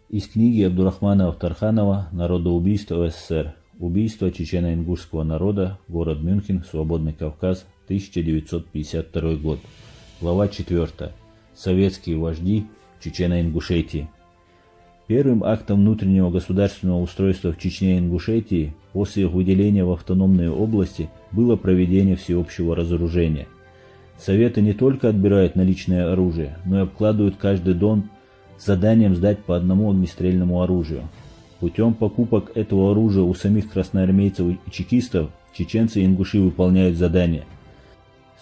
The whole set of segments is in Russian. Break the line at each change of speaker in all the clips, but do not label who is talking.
Из книги Абдурахмана Авторханова «Народоубийство СССР. Убийство чечено-ингушского народа. Город Мюнхен. Свободный Кавказ. 1952 год». Глава 4. Советские вожди в Чечено-Ингушетии. Первым актом внутреннего государственного устройства в Чечне и Ингушетии после их выделения в автономные области было проведение всеобщего разоружения. Советы не только отбирают наличное оружие, но и обкладывают каждый дом заданием сдать по одному огнестрельному оружию. Путем покупок этого оружия у самих красноармейцев и чекистов чеченцы и ингуши выполняют задания.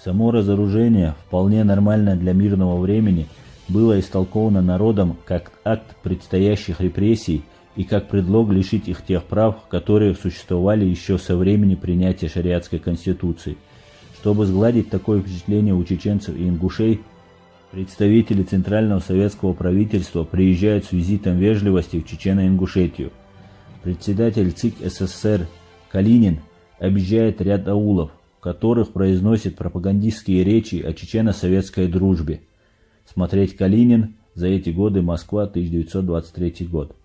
Само разоружение, вполне нормальное для мирного времени, было истолковано народом как акт предстоящих репрессий и как предлог лишить их тех прав, которые существовали еще со времени принятия шариатской конституции. Чтобы сгладить такое впечатление у чеченцев и ингушей, представители Центрального советского правительства приезжают с визитом вежливости в Чечено-Ингушетию. Председатель ЦИК СССР Калинин объезжает ряд аулов, в которых произносит пропагандистские речи о чечено-советской дружбе. Смотреть Калинин за эти годы, Москва, 1923 год.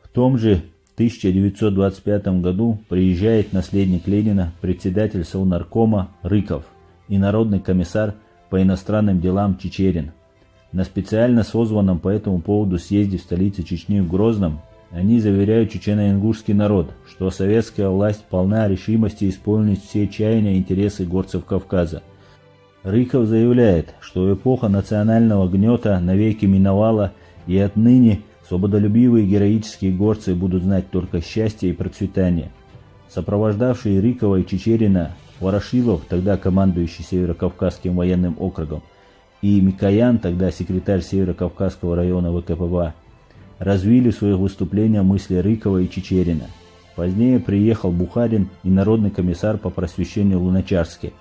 В том же 1925 году приезжает наследник Ленина, председатель Совнаркома Рыков и народный комиссар по иностранным делам Чичерин. На специально созванном по этому поводу съезде в столице Чечни в Грозном они заверяют чечено-ингушский народ, что советская власть полна решимости исполнить все чаяния и интересы горцев Кавказа. Рыков заявляет, что эпоха национального гнета навеки миновала, и отныне свободолюбивые героические горцы будут знать только счастье и процветание. Сопровождавшие Рыкова и Чичерина Ворошилов, тогда командующий Северокавказским военным округом, и Микоян, тогда секретарь Северокавказского района ВКПБ, развили в своих выступлениях мысли Рыкова и Чичерина. Позднее приехал Бухарин и народный комиссар по просвещению Луначарский.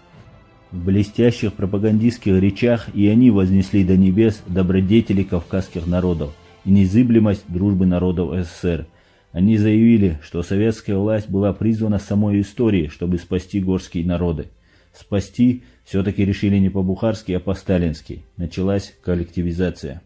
В блестящих пропагандистских речах и они вознесли до небес добродетели кавказских народов и незыблемость дружбы народов СССР. Они заявили, что советская власть была призвана самой историей, чтобы спасти горские народы. Спасти все-таки решили не по-бухарски, а по-сталински. Началась коллективизация.